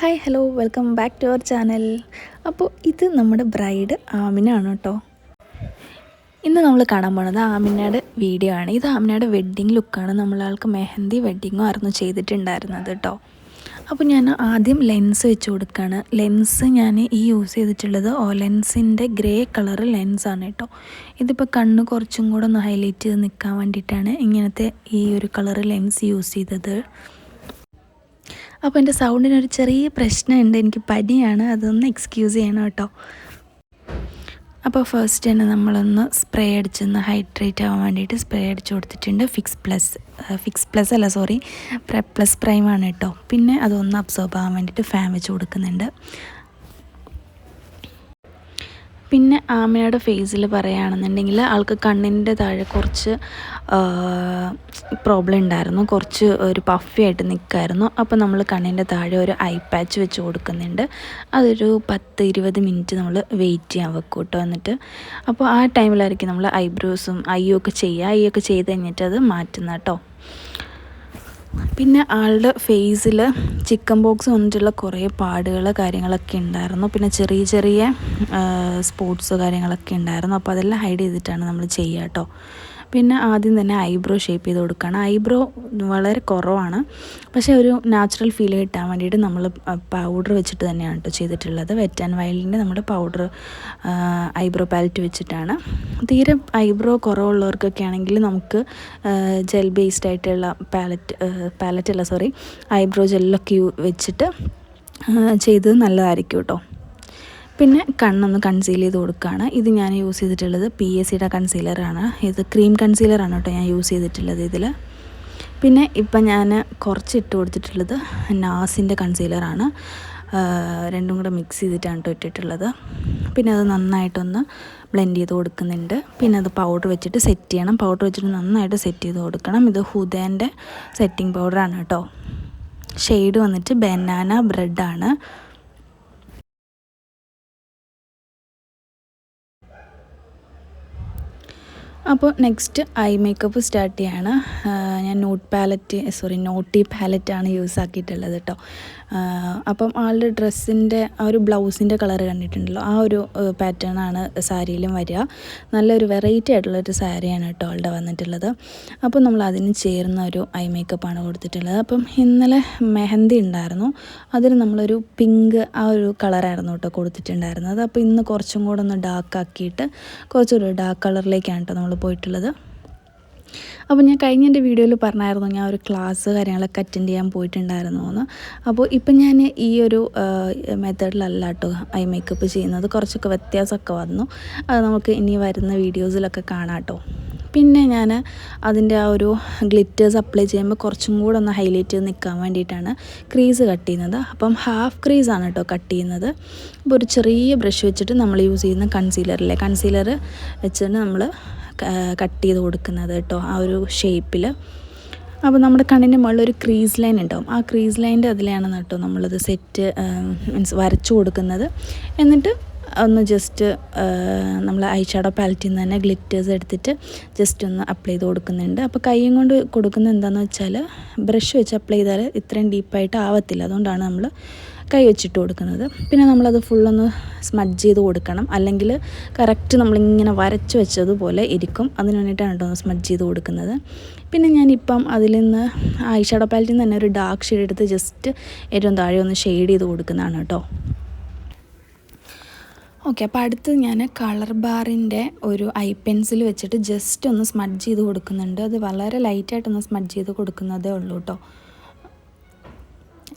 Hi hello welcome back to our channel. അപ്പോൾ ഇത് നമ്മുടെ ബ്രൈഡ് ആമിനാണ് കേട്ടോ. ഇന്ന് നമ്മൾ കാണാൻ പോണത് ആമിനയുടെ വീഡിയോ ആണ്. ഇത് ആമിനയുടെ വെഡ്ഡിങ് ലുക്കാണ്. നമ്മളാൾക്ക് മെഹന്തി വെഡ്ഡിങ്ങോ ആയിരുന്നു ചെയ്തിട്ടുണ്ടായിരുന്നത് കേട്ടോ. അപ്പോൾ ഞാൻ ആദ്യം ലെൻസ് വെച്ച് കൊടുക്കുകയാണ്. ലെൻസ് ഞാൻ യൂസ് ചെയ്തിട്ടുള്ളത് ഓലെൻസിൻ്റെ ഗ്രേ കളർ ലെൻസാണ് കേട്ടോ. ഇതിപ്പോൾ കണ്ണ് കുറച്ചും കൂടെ ഒന്ന് ഹൈലൈറ്റ് ചെയ്ത് നിൽക്കാൻ വേണ്ടിയിട്ടാണ് ഇങ്ങനത്തെ ഈ ഒരു കളർ ലെൻസ് യൂസ് ചെയ്തത്. അപ്പോൾ എൻ്റെ സൗണ്ടിനൊരു ചെറിയ പ്രശ്നമുണ്ട്, എനിക്ക് പനിയാണ്, അതൊന്ന് എക്സ്ക്യൂസ് ചെയ്യണം കേട്ടോ. അപ്പോൾ ഫസ്റ്റ് തന്നെ നമ്മളൊന്ന് സ്പ്രേ അടിച്ചൊന്ന് ഹൈഡ്രേറ്റ് ആവാൻ വേണ്ടിയിട്ട് സ്പ്രേ അടിച്ച് കൊടുത്തിട്ടുണ്ട്. ഫിക്സ് പ്ലസ് അല്ല സോറി പ്ലസ് പ്രൈമാണ് കേട്ടോ. പിന്നെ അതൊന്ന് അബ്സോർബ് ആവാൻ വേണ്ടിയിട്ട് ഫാൻ വെച്ച് കൊടുക്കുന്നുണ്ട്. പിന്നെ ആമിനയുടെ ഫേസിൽ പറയുകയാണെന്നുണ്ടെങ്കിൽ ആൾക്ക് കണ്ണിൻ്റെ താഴെ കുറച്ച് പ്രോബ്ലം ഉണ്ടായിരുന്നു, കുറച്ച് ഒരു പഫി ആയിട്ട് നിൽക്കുമായിരുന്നു. അപ്പോൾ നമ്മൾ കണ്ണിൻ്റെ താഴെ ഒരു ഐ പാച്ച് വെച്ച് കൊടുക്കുന്നുണ്ട്. അതൊരു 10-20 മിനിറ്റ് നമ്മൾ വെയിറ്റ് ചെയ്യാൻ വെക്കും കേട്ടോ. എന്നിട്ട് അപ്പോൾ ആ ടൈമിലായിരിക്കും നമ്മൾ ഐബ്രോസും ഐയൊക്കെ ചെയ്ത് കഴിഞ്ഞിട്ട് അത് മാറ്റുന്ന കേട്ടോ. പിന്നെ ആളുടെ ഫേസിൽ ചിക്കൻ ബോക്സ് വന്നിട്ടുള്ള കുറേ പാടുകൾ കാര്യങ്ങളൊക്കെ ഉണ്ടായിരുന്നു. പിന്നെ ചെറിയ സ്പോട്ട്സ് കാര്യങ്ങളൊക്കെ ഉണ്ടായിരുന്നു. അപ്പോൾ അതെല്ലാം ഹൈഡ് ചെയ്തിട്ടാണ് നമ്മൾ ചെയ്യുക കേട്ടോ. പിന്നെ ആദ്യം തന്നെ ഐബ്രോ ഷേപ്പ് ചെയ്ത് കൊടുക്കുകയാണ്. ഐബ്രോ വളരെ കുറവാണ്, പക്ഷേ ഒരു നാച്ചുറൽ ഫീൽ കിട്ടാൻ വേണ്ടിയിട്ട് നമ്മൾ പൗഡർ വെച്ചിട്ട് തന്നെയാണ് കേട്ടോ ചെയ്തിട്ടുള്ളത്. വെറ്റ് ആൻഡ് വൈൽഡിൻ്റെ നമ്മുടെ പൗഡർ ഐബ്രോ പാലറ്റ് വെച്ചിട്ടാണ്. തീരെ ഐബ്രോ കുറവുള്ളവർക്കൊക്കെ ആണെങ്കിൽ നമുക്ക് ജെൽ ബേസ്ഡ് ആയിട്ടുള്ള ഐബ്രോ ജെല്ലൊക്കെ വെച്ചിട്ട് ചെയ്തത് നല്ലതായിരിക്കും കേട്ടോ. പിന്നെ കണ്ണൊന്ന് കൺസീൽ ചെയ്ത് കൊടുക്കുകയാണ്. ഇത് ഞാൻ യൂസ് ചെയ്തിട്ടുള്ളത് PSCയുടെ കൺസീലറാണ്. ഇത് ക്രീം കൺസീലറാണ് കേട്ടോ ഞാൻ യൂസ് ചെയ്തിട്ടുള്ളത് ഇതിൽ. പിന്നെ ഇപ്പം ഞാൻ കുറച്ച് ഇട്ട് കൊടുത്തിട്ടുള്ളത് നാസിൻ്റെ കൺസീലറാണ്. രണ്ടും കൂടെ മിക്സ് ചെയ്തിട്ടാണ് കേട്ടോ ഇട്ടിട്ടുള്ളത്. പിന്നെ അത് നന്നായിട്ടൊന്ന് ബ്ലെൻഡ് ചെയ്ത് കൊടുക്കുന്നുണ്ട്. പിന്നെ അത് പൗഡർ വെച്ചിട്ട് സെറ്റ് ചെയ്യണം. പൗഡർ വെച്ചിട്ട് നന്നായിട്ട് സെറ്റ് ചെയ്ത് കൊടുക്കണം. ഇത് ഹുദേൻ്റെ സെറ്റിംഗ് പൗഡറാണ് കേട്ടോ. ഷെയ്ഡ് വന്നിട്ട് ബനാന ബ്രെഡാണ്. അപ്പോൾ നെക്സ്റ്റ് ഐ മേക്കപ്പ് സ്റ്റാർട്ട് ചെയ്യാണ്. ഞാൻ നോട്ടി പാലറ്റാണ് യൂസ് ആക്കിയിട്ടുള്ളത് കേട്ടോ. അപ്പം ആളുടെ ഡ്രസ്സിൻ്റെ ആ ഒരു ബ്ലൗസിൻ്റെ കളർ കണ്ടിട്ടുണ്ടല്ലോ, ആ ഒരു പാറ്റേൺ ആണ് സാരിയിലും വരിക. നല്ലൊരു വെറൈറ്റി ആയിട്ടുള്ളൊരു സാരിയാണ് കേട്ടോ ആളുടെ വന്നിട്ടുള്ളത്. അപ്പോൾ നമ്മൾ അതിന് ചേർന്ന ഒരു ഐ മേക്കപ്പാണ് കൊടുത്തിട്ടുള്ളത്. അപ്പം ഇന്നലെ മെഹന്തി ഉണ്ടായിരുന്നു, അതിന് നമ്മളൊരു പിങ്ക് ആ ഒരു കളറായിരുന്നു കേട്ടോ കൊടുത്തിട്ടുണ്ടായിരുന്നത്. അപ്പോൾ ഇന്ന് കുറച്ചും കൂടെ ഒന്ന് ഡാർക്ക് ആക്കിയിട്ട് കുറച്ചൊരു ഡാർക്ക് കളറിലേക്കാണ് കേട്ടോ നമ്മൾ പോയിട്ടുള്ളത്. അപ്പോൾ ഞാൻ കഴിഞ്ഞ എൻ്റെ വീഡിയോയിൽ പറഞ്ഞായിരുന്നു ഞാൻ ഒരു ക്ലാസ് കാര്യങ്ങളൊക്കെ അറ്റൻഡ് ചെയ്യാൻ പോയിട്ടുണ്ടായിരുന്നു എന്ന്. അപ്പോൾ ഇപ്പം ഞാൻ ഈ ഒരു മെത്തേഡിലല്ല കേട്ടോ ഐ മേക്കപ്പ് ചെയ്യുന്നത്, കുറച്ചൊക്കെ വ്യത്യാസമൊക്കെ വന്നു. അത് നമുക്ക് ഇനി വരുന്ന വീഡിയോസിലൊക്കെ കാണാം കേട്ടോ. പിന്നെ ഞാൻ അതിൻ്റെ ആ ഒരു ഗ്ലിറ്റേഴ്സ് അപ്ലൈ ചെയ്യുമ്പോൾ കുറച്ചും കൂടെ ഒന്ന് ഹൈലൈറ്റ് ചെയ്ത് നിൽക്കാൻ വേണ്ടിയിട്ടാണ് ക്രീസ് കട്ട് ചെയ്യുന്നത്. അപ്പം ഹാഫ് ക്രീസാണ് കേട്ടോ കട്ട് ചെയ്യുന്നത്. അപ്പോൾ ഒരു ചെറിയ ബ്രഷ് വെച്ചിട്ട് നമ്മൾ യൂസ് ചെയ്യുന്ന കൺസീലർ വെച്ചിട്ട് നമ്മൾ കട്ട് ചെയ്ത് കൊടുക്കുന്നത് കേട്ടോ ആ ഒരു ഷേപ്പിൽ. അപ്പോൾ നമ്മുടെ കണ്ണിൻ്റെ മുകളിൽ ഒരു ക്രീസ് ലൈൻ ഉണ്ടാവും. ആ ക്രീസ് ലൈൻ്റെ അതിലാണ് കേട്ടോ നമ്മളത് മീൻസ് വരച്ചു കൊടുക്കുന്നത്. എന്നിട്ട് ഒന്ന് ജസ്റ്റ് നമ്മൾ ഐ ഷാഡോ പാലറ്റിൽ നിന്ന് തന്നെ ഗ്ലിറ്റേഴ്സ് എടുത്തിട്ട് ജസ്റ്റ് ഒന്ന് അപ്ലൈ ചെയ്ത് കൊടുക്കുന്നുണ്ട്. അപ്പോൾ കൈയും കൊണ്ട് കൊടുക്കുന്നത് എന്താണെന്ന് വെച്ചാൽ ബ്രഷ് വെച്ച് അപ്ലൈ ചെയ്താൽ ഇത്രയും ഡീപ്പായിട്ട് ആവത്തില്ല, അതുകൊണ്ടാണ് നമ്മൾ കൈ വെച്ചിട്ട് കൊടുക്കുന്നത്. പിന്നെ നമ്മളത് ഫുള്ളൊന്ന് സ്മഡ്ജ് ചെയ്ത് കൊടുക്കണം, അല്ലെങ്കിൽ കറക്റ്റ് നമ്മളിങ്ങനെ വരച്ച് വെച്ചതുപോലെ ഇരിക്കും. അതിന് വേണ്ടിയിട്ടാണ് കേട്ടോ സ്മഡ്ജ് ചെയ്ത് കൊടുക്കുന്നത്. പിന്നെ ഞാനിപ്പം അതിൽ നിന്ന് ഐ ഷാഡോ പാലറ്റിൽ നിന്ന് തന്നെ ഒരു ഡാർക്ക് ഷെയ്ഡ് എടുത്ത് ജസ്റ്റ് ഏറ്റവും താഴെ ഒന്ന് ഷെയ്ഡ് ചെയ്ത് കൊടുക്കുന്നതാണ് കേട്ടോ. ഓക്കെ, അപ്പോൾ അടുത്ത് ഞാൻ കളർ ബാറിൻ്റെ ഒരു ഐ പെൻസിൽ വെച്ചിട്ട് ജസ്റ്റ് ഒന്ന് സ്മഡ്ജ് ചെയ്ത് കൊടുക്കുന്നുണ്ട്. അത് വളരെ ലൈറ്റായിട്ടൊന്ന് സ്മഡ്ജ് ചെയ്ത് കൊടുക്കുന്നതേ ഉള്ളൂ കേട്ടോ.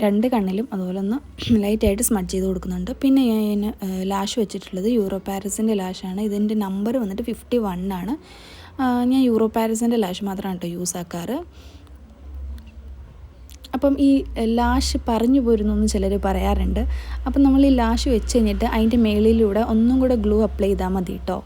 രണ്ട് കണ്ണിലും അതുപോലെ ഒന്ന് ലൈറ്റായിട്ട് സ്മഡ്ജ് ചെയ്ത് കൊടുക്കുന്നുണ്ട്. പിന്നെ ഞാൻ ലാഷ് വെച്ചിട്ടുള്ളത് യൂറോ പാരീസിൻ്റെ ലാഷാണ്. ഇതിൻ്റെ നമ്പർ വന്നിട്ട് 51 ആണ്. ഞാൻ യൂറോ പാരീസിൻ്റെ ലാഷ് മാത്രമാണ് കേട്ടോ യൂസ് ആക്കാറ്. അപ്പം ഈ ലാഷ് പറഞ്ഞു പോരുന്നു എന്ന് ചിലർ പറയാറുണ്ട്. അപ്പം നമ്മൾ ഈ ലാഷ് വെച്ച് കഴിഞ്ഞിട്ട് അതിൻ്റെ മേളിലൂടെ ഒന്നും കൂടെ ഗ്ലൂ അപ്ലൈ ചെയ്താൽ മതി കേട്ടോ.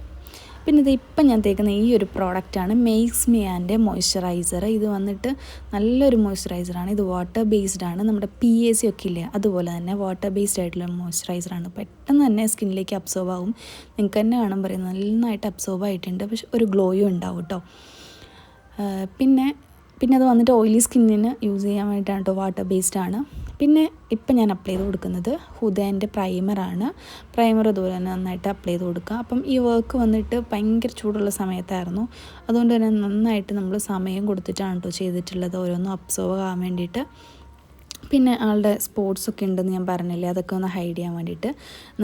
പിന്നെ ഇത് ഇപ്പം ഞാൻ തേക്കുന്ന ഈ ഒരു പ്രോഡക്റ്റാണ് മേക്സ് മി ആൻ്റെ മോയ്സ്ചറൈസർ. ഇത് വന്നിട്ട് നല്ലൊരു മോയ്സ്ചറൈസറാണ്. ഇത് വാട്ടർ ബേസ്ഡ് ആണ്. നമ്മുടെ PAC ഒക്കെ ഇല്ലേ, അതുപോലെ തന്നെ വാട്ടർ ബേസ്ഡ് ആയിട്ടുള്ള മോയ്സ്ചറൈസറാണ്. പെട്ടെന്ന് തന്നെ സ്കിന്നിലേക്ക് അബ്സോർബ് ആവും. നിങ്ങൾക്ക് തന്നെ കാണാൻ പറയുന്നത് നന്നായിട്ട് അബ്സോർബ് ആയിട്ടുണ്ട്, പക്ഷെ ഒരു ഗ്ലോയും ഉണ്ടാവും കേട്ടോ. പിന്നെ പിന്നെ അത് വന്നിട്ട് ഓയിലി സ്കിന്നിന് യൂസ് ചെയ്യാൻ വേണ്ടിയിട്ടാണ് കേട്ടോ, വാട്ടർ ബേസ്ഡ് ആണ്. പിന്നെ ഇപ്പം ഞാൻ അപ്ലൈ ചെയ്ത് കൊടുക്കുന്നത് ഹുദേൻ്റെ പ്രൈമറാണ്. പ്രൈമർ ഇതുപോലെ തന്നെ നന്നായിട്ട് അപ്ലൈ ചെയ്ത് കൊടുക്കുക. അപ്പം ഈ വർക്ക് വന്നിട്ട് ഭയങ്കര ചൂടുള്ള സമയത്തായിരുന്നു, അതുകൊണ്ട് തന്നെ നന്നായിട്ട് നമ്മൾ സമയം കൊടുത്തിട്ടാണ് കേട്ടോ ചെയ്തിട്ടുള്ളത്, ഓരോന്നും അബ്സോർവ് ആകാൻ വേണ്ടിയിട്ട്. പിന്നെ ആളുടെ സ്പോട്ട്സൊക്കെ ഉണ്ടെന്ന് ഞാൻ പറഞ്ഞില്ലേ, അതൊക്കെ ഒന്ന് ഹൈഡ് ചെയ്യാൻ വേണ്ടിയിട്ട്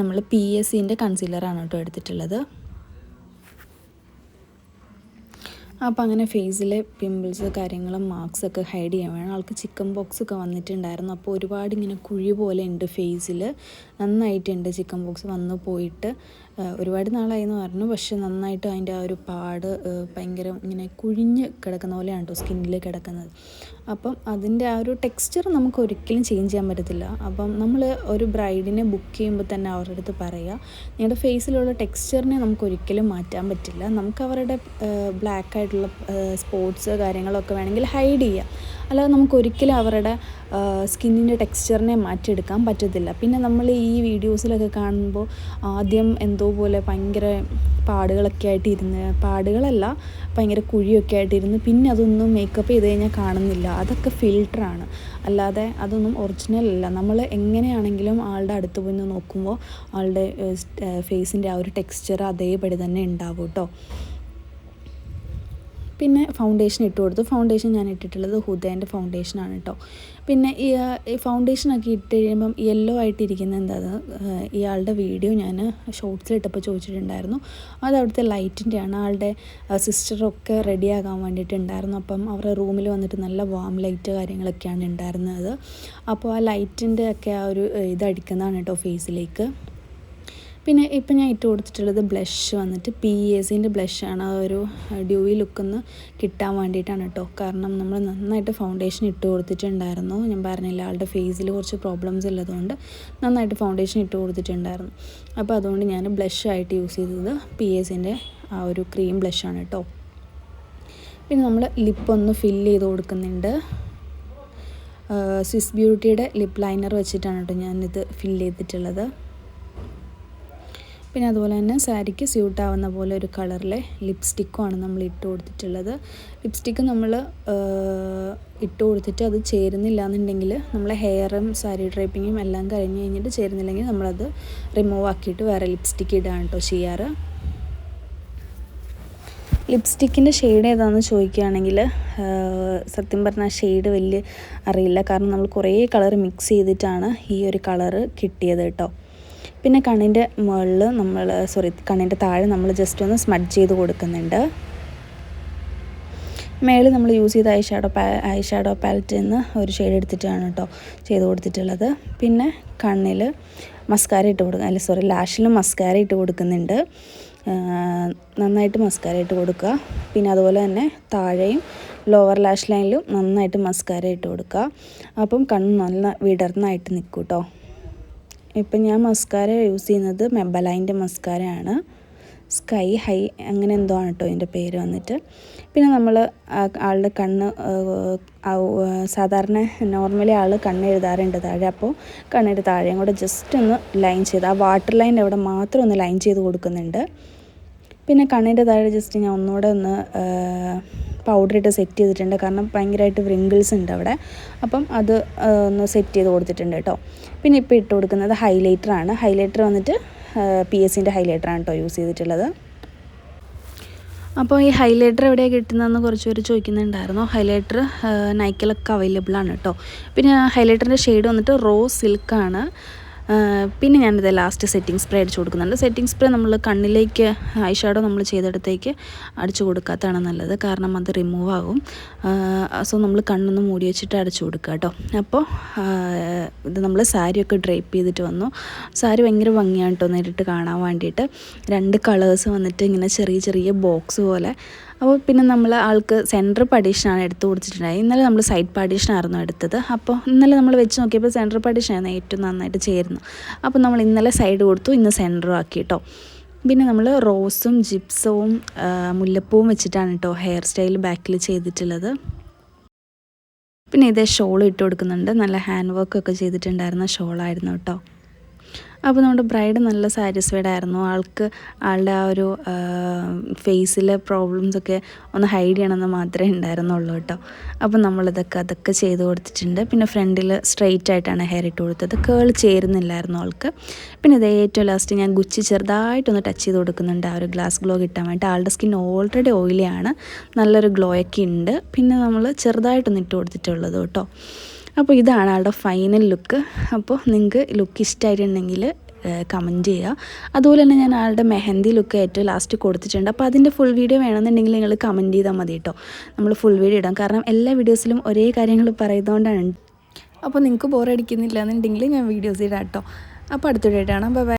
നമ്മൾ PSCൻ്റെ കൺസീലറാണ് കേട്ടോ എടുത്തിട്ടുള്ളത്. അപ്പോൾ അങ്ങനെ ഫേസിലെ പിമ്പിൾസ് കാര്യങ്ങളും മാർക്സൊക്കെ ഹൈഡ് ചെയ്യാൻ വേണം. ആൾക്ക് ചിക്കൻ ബോക്സ് ഒക്കെ വന്നിട്ടുണ്ടായിരുന്നു. അപ്പോൾ ഒരുപാട് ഇങ്ങനെ കുഴി പോലെ ഉണ്ട് ഫേസിൽ, നന്നായിട്ടുണ്ട് ചിക്കൻ ബോക്സ് വന്നു പോയിട്ട്. ഒരുപാട് നാളായെന്ന് പറഞ്ഞു, പക്ഷെ നന്നായിട്ട് അതിൻ്റെ ആ ഒരു പാട് ഭയങ്കര ഇങ്ങനെ കുഴിഞ്ഞ് കിടക്കുന്ന പോലെയാണ് കേട്ടോ സ്കിന്നിൽ കിടക്കുന്നത്. അപ്പം അതിൻ്റെ ആ ഒരു ടെക്സ്ചർ നമുക്ക് ഒരിക്കലും ചേഞ്ച് ചെയ്യാൻ പറ്റത്തില്ല. അപ്പം നമ്മൾ ഒരു ബ്രൈഡിനെ ബുക്ക് ചെയ്യുമ്പോൾ തന്നെ അവരുടെ അടുത്ത് പറയുക, നിങ്ങളുടെ ഫേസിലുള്ള ടെക്സ്ചറിനെ നമുക്ക് ഒരിക്കലും മാറ്റാൻ പറ്റില്ല. നമുക്ക് അവരുടെ ബ്ലാക്ക് ആയിട്ടുള്ള സ്പോട്ട്സ് കാര്യങ്ങളൊക്കെ വേണമെങ്കിൽ ഹൈഡ് ചെയ്യാം, അല്ലാതെ നമുക്ക് ഒരിക്കലും അവരുടെ സ്കിന്നിൻ്റെ ടെക്സ്ചറിനെ മാറ്റിയെടുക്കാൻ പറ്റത്തില്ല. പിന്നെ നമ്മൾ ഈ വീഡിയോസിലൊക്കെ കാണുമ്പോൾ ആദ്യം എന്തോ പോലെ ഭയങ്കര പാടുകളൊക്കെ ആയിട്ടിരുന്ന്, പാടുകളല്ല ഭയങ്കര കുഴിയൊക്കെ ആയിട്ടിരുന്ന്, പിന്നെ അതൊന്നും മേക്കപ്പ് ചെയ്ത് കഴിഞ്ഞാൽ കാണുന്നില്ല. അതൊക്കെ ഫിൽറ്ററാണ്, അല്ലാതെ അതൊന്നും ഒറിജിനൽ അല്ല. നമ്മൾ എങ്ങനെയാണെങ്കിലും ആളുടെ അടുത്ത് പോയി നോക്കുമ്പോൾ ആളുടെ ഫേസിൻ്റെ ആ ഒരു ടെക്സ്ചർ അതേപടി തന്നെ ഉണ്ടാവും കേട്ടോ. പിന്നെ ഫൗണ്ടേഷൻ ഇട്ട് കൊടുത്തു. ഫൗണ്ടേഷൻ ഞാൻ ഇട്ടിട്ടുള്ളത് ഹുദേൻ്റെ ഫൗണ്ടേഷനാണ് കേട്ടോ. പിന്നെ ഈ ഫൗണ്ടേഷനൊക്കെ ഇട്ട് കഴിയുമ്പം യെല്ലോ ആയിട്ടിരിക്കുന്നത് എന്താണെന്ന് ഇയാളുടെ വീഡിയോ ഞാൻ ഷോർട്സിലിട്ടപ്പോൾ ചോദിച്ചിട്ടുണ്ടായിരുന്നു. അത് അവിടുത്തെ ലൈറ്റിൻ്റെയാണ്. ആളുടെ സിസ്റ്ററൊക്കെ റെഡിയാകാൻ വേണ്ടിയിട്ടുണ്ടായിരുന്നു. അപ്പം അവരുടെ റൂമിൽ വന്നിട്ട് നല്ല വാം ലൈറ്റ് കാര്യങ്ങളൊക്കെയാണ് ഉണ്ടായിരുന്നത്. അപ്പോൾ ആ ലൈറ്റിൻ്റെ ഒക്കെ ആ ഒരു ഇതടിക്കുന്നതാണ് കേട്ടോ ഫേസിലേക്ക്. പിന്നെ ഇപ്പം ഞാൻ ഇട്ട് കൊടുത്തിട്ടുള്ളത് ബ്ലഷ് വന്നിട്ട് PSCൻ്റെ ബ്ലഷാണ്. ആ ഒരു ഡ്യൂയി ലുക്കൊന്ന് കിട്ടാൻ വേണ്ടിയിട്ടാണ് കേട്ടോ. കാരണം നമ്മൾ നന്നായിട്ട് ഫൗണ്ടേഷൻ ഇട്ട് കൊടുത്തിട്ടുണ്ടായിരുന്നു. ഞാൻ പറഞ്ഞില്ല, ആളുടെ ഫേസിൽ കുറച്ച് പ്രോബ്ലംസ് ഉള്ളതുകൊണ്ട് നന്നായിട്ട് ഫൗണ്ടേഷൻ ഇട്ട് കൊടുത്തിട്ടുണ്ടായിരുന്നു. അപ്പോൾ അതുകൊണ്ട് ഞാൻ ബ്ലഷായിട്ട് യൂസ് ചെയ്തത് PSCൻ്റെ ആ ഒരു ക്രീം ബ്ലഷാണ് കേട്ടോ. പിന്നെ നമ്മൾ ലിപ്പൊന്ന് ഫില്ല് ചെയ്ത് കൊടുക്കുന്നുണ്ട്. സ്വിസ് ബ്യൂട്ടിയുടെ ലിപ്പ് ലൈനർ വെച്ചിട്ടാണ് കേട്ടോ ഞാനിത് ഫില്ല് ചെയ്തിട്ടുള്ളത്. പിന്നെ അതുപോലെ തന്നെ സാരിക്ക് സ്യൂട്ടാവുന്ന പോലെ ഒരു കളറിലെ ലിപ്സ്റ്റിക്കുമാണ് നമ്മൾ ഇട്ട് കൊടുത്തിട്ടുള്ളത്. ലിപ്സ്റ്റിക്ക് നമ്മൾ ഇട്ട് കൊടുത്തിട്ട് അത് ചേരുന്നില്ല എന്നുണ്ടെങ്കിൽ നമ്മൾ ഹെയറും സാരി ഡ്രൈപ്പിങ്ങും എല്ലാം കഴിഞ്ഞ് കഴിഞ്ഞിട്ട് ചേരുന്നില്ലെങ്കിൽ നമ്മളത് റിമൂവ് ആക്കിയിട്ട് വേറെ ലിപ്സ്റ്റിക്ക് ഇടുകയാണ് കേട്ടോ ചെയ്യാറ്. ലിപ്സ്റ്റിക്കിൻ്റെ ഷെയ്ഡ് ഏതാണെന്ന് ചോദിക്കുകയാണെങ്കിൽ സത്യം പറഞ്ഞാൽ ഷെയ്ഡ് വലിയ അറിയില്ല, കാരണം നമ്മൾ കുറേ കളർ മിക്സ് ചെയ്തിട്ടാണ് ഈ ഒരു കളറ് കിട്ടിയത് കേട്ടോ. പിന്നെ കണ്ണിൻ്റെ മുകളിൽ കണ്ണിൻ്റെ താഴെ നമ്മൾ ജസ്റ്റ് ഒന്ന് സ്മഡ്ജ് ചെയ്ത് കൊടുക്കുന്നുണ്ട്. മേളിൽ നമ്മൾ യൂസ് ചെയ്ത ഐ ഷാഡോ പാലറ്റിൽ നിന്ന് ഒരു ഷെയ്ഡ് എടുത്തിട്ടാണ് കേട്ടോ ചെയ്ത് കൊടുത്തിട്ടുള്ളത്. പിന്നെ കണ്ണിൽ മസ്കാര ഇട്ട് കൊടുക്കുക, ലാഷിലും മസ്കാര ഇട്ട് കൊടുക്കുന്നുണ്ട്. നന്നായിട്ട് മസ്കാര ഇട്ട് കൊടുക്കുക. പിന്നെ അതുപോലെ തന്നെ താഴെയും ലോവർ ലാഷ് ലൈനിലും നന്നായിട്ട് മസ്കാര ഇട്ട് കൊടുക്കുക. അപ്പം കണ്ണ് നല്ല വിടർന്നായിട്ട് നിൽക്കും കേട്ടോ. ഇപ്പം ഞാൻ മസ്കാര യൂസ് ചെയ്യുന്നത് മെബലൈൻ്റെ മസ്കാരയാണ്, സ്കൈ ഹൈ അങ്ങനെ എന്തോ ആണ് കേട്ടോ ഇതിൻ്റെ പേര് വന്നിട്ട്. പിന്നെ നമ്മൾ ആളുടെ കണ്ണ് സാധാരണ നോർമലി ആൾ കണ്ണ് എഴുതാറുണ്ട് താഴെ, അപ്പോൾ കണ്ണിൻ്റെ താഴെയും കൂടെ ജസ്റ്റ് ഒന്ന് ലൈൻ ചെയ്ത് ആ വാട്ടർ ലൈൻ്റെ അവിടെ മാത്രം ഒന്ന് ലൈൻ ചെയ്ത് കൊടുക്കുന്നുണ്ട്. പിന്നെ കണ്ണിൻ്റെ താഴെ ജസ്റ്റ് ഞാൻ ഒന്നുകൂടെ ഒന്ന് പൗഡർ ഇട്ട് സെറ്റ് ചെയ്തിട്ടുണ്ട്, കാരണം ഭയങ്കരമായിട്ട് വ്രിങ്കിൾസ് ഉണ്ട് അവിടെ. അപ്പം അത് ഒന്ന് സെറ്റ് ചെയ്ത് കൊടുത്തിട്ടുണ്ട് കേട്ടോ. പിന്നെ ഇപ്പോൾ ഇട്ട് കൊടുക്കുന്നത് ഹൈലൈറ്ററാണ്. ഹൈലൈറ്റർ വന്നിട്ട് PSCൻ്റെ ഹൈലൈറ്ററാണ് കേട്ടോ യൂസ് ചെയ്തിട്ടുള്ളത്. അപ്പോൾ ഈ ഹൈലൈറ്റർ എവിടെയാണ് കിട്ടുന്നതെന്ന് കുറച്ച് പേര് ചോദിക്കുന്നുണ്ടായിരുന്നു. ഹൈലൈറ്റർ നൈക്കിലൊക്കെ അവൈലബിൾ ആണ് കേട്ടോ. പിന്നെ ഹൈലൈറ്ററിൻ്റെ ഷെയ്ഡ് വന്നിട്ട് റോസ് സിൽക്കാണ്. പിന്നെ ഞാനിത് ലാസ്റ്റ് സെറ്റിംഗ് സ്പ്രേ അടിച്ചു കൊടുക്കുന്നുണ്ട്. സെറ്റിംഗ് സ്പ്രേ നമ്മൾ കണ്ണിലേക്ക് ഐ ഷാഡോ നമ്മൾ ചെയ്തെടുത്തേക്ക് അടിച്ചു കൊടുക്കാത്തതാണ് നല്ലത്, കാരണം അത് റിമൂവ് ആകും. സോ നമ്മൾ കണ്ണൊന്ന് മൂടി വെച്ചിട്ട് അടിച്ചു കൊടുക്കുക കേട്ടോ. അപ്പോൾ ഇത് നമ്മൾ സാരിയൊക്കെ ഡ്രൈപ്പ് ചെയ്തിട്ട് വന്നു. സാരി ഭയങ്കര ഭംഗിയാണ് കേട്ടോ നേരിട്ട് കാണാൻ വേണ്ടിയിട്ട്. 2 കളേഴ്സ് വന്നിട്ട് ഇങ്ങനെ ചെറിയ ചെറിയ ബോക്സ് പോലെ. അപ്പോൾ പിന്നെ നമ്മൾ ആൾക്ക് സെൻറ്റർ പാർട്ടീഷനാണ് എടുത്ത് കൊടുത്തിട്ടുണ്ടായി. ഇന്നലെ നമ്മൾ സൈഡ് പാർട്ടീഷനായിരുന്നു എടുത്തത്. അപ്പോൾ ഇന്നലെ നമ്മൾ വെച്ച് നോക്കിയപ്പോൾ സെൻറ്റർ പാർട്ടീഷനായിരുന്നു ഏറ്റവും നന്നായിട്ട് ചേരുന്നു. അപ്പോൾ നമ്മൾ ഇന്നലെ സൈഡ് കൊടുത്തു, ഇന്ന് സെൻറ്ററും ആക്കി കേട്ടോ. പിന്നെ നമ്മൾ റോസും ജിപ്സവും മുല്ലപ്പൂവും വെച്ചിട്ടാണ് കേട്ടോ ഹെയർ സ്റ്റൈൽ ബാക്കിൽ ചെയ്തിട്ടുള്ളത്. പിന്നെ ഇതേ ഷോൾ ഇട്ട് കൊടുക്കുന്നുണ്ട്. നല്ല ഹാൻഡ് വർക്കൊക്കെ ചെയ്തിട്ടുണ്ടായിരുന്ന ഷോളായിരുന്നു കേട്ടോ. അപ്പോൾ നമ്മുടെ ബ്രൈഡ് നല്ല സാറ്റിസ്ഫൈഡ് ആയിരുന്നു. ആളുടെ ആ ഒരു ഫേസിലെ പ്രോബ്ലംസൊക്കെ ഒന്ന് ഹൈഡ് ചെയ്യണമെന്ന് മാത്രമേ ഉണ്ടായിരുന്നുള്ളൂ കേട്ടോ. അപ്പോൾ അതൊക്കെ ചെയ്ത് കൊടുത്തിട്ടുണ്ട്. പിന്നെ ഫ്രണ്ടിൽ സ്ട്രെയിറ്റ് ആയിട്ടാണ് ഹെയർ ഇട്ട് കൊടുത്തത്. കേൾ ചേരുന്നില്ലായിരുന്നു ആൾക്ക്. പിന്നെ ഇത് ഏറ്റവും ലാസ്റ്റ് ഞാൻ ഗുച്ചി ചെറുതായിട്ടൊന്ന് ടച്ച് ചെയ്ത് കൊടുക്കുന്നുണ്ട് ആ ഒരു ഗ്ലാസ് ഗ്ലോ കിട്ടാൻ വേണ്ടി. ആളുടെ സ്കിൻ ഓൾറെഡി ഓയിലിയാണ്, നല്ലൊരു ഗ്ലോയൊക്കെ ഉണ്ട്. പിന്നെ നമ്മൾ ചെറുതായിട്ടൊന്ന് ഇട്ട് കൊടുത്തിട്ടുള്ളത് കേട്ടോ. അപ്പോൾ ഇതാണ് ആളുടെ ഫൈനൽ ലുക്ക്. അപ്പോൾ നിങ്ങൾക്ക് ലുക്ക് ഇഷ്ടമായിട്ടുണ്ടെങ്കിൽ കമൻറ്റ് ചെയ്യുക. അതുപോലെ തന്നെ ഞാൻ ആളുടെ മെഹന്തി ലുക്ക് ഏറ്റവും ലാസ്റ്റ് കൊടുത്തിട്ടുണ്ട്. അപ്പോൾ അതിൻ്റെ ഫുൾ വീഡിയോ വേണമെന്നുണ്ടെങ്കിൽ നിങ്ങൾ കമൻറ്റ് ചെയ്താൽ മതി കേട്ടോ. നമ്മൾ ഫുൾ വീഡിയോ ഇടാം, കാരണം എല്ലാ വീഡിയോസിലും ഒരേ കാര്യങ്ങൾ പറയുന്നതുകൊണ്ടാണ്. അപ്പോൾ നിങ്ങൾക്ക് ബോറടിക്കുന്നില്ല എന്നുണ്ടെങ്കിൽ ഞാൻ വീഡിയോസ് ഇടാം കേട്ടോ. അപ്പോൾ അടുത്ത വീഡിയോ കാണാം. Bye bye.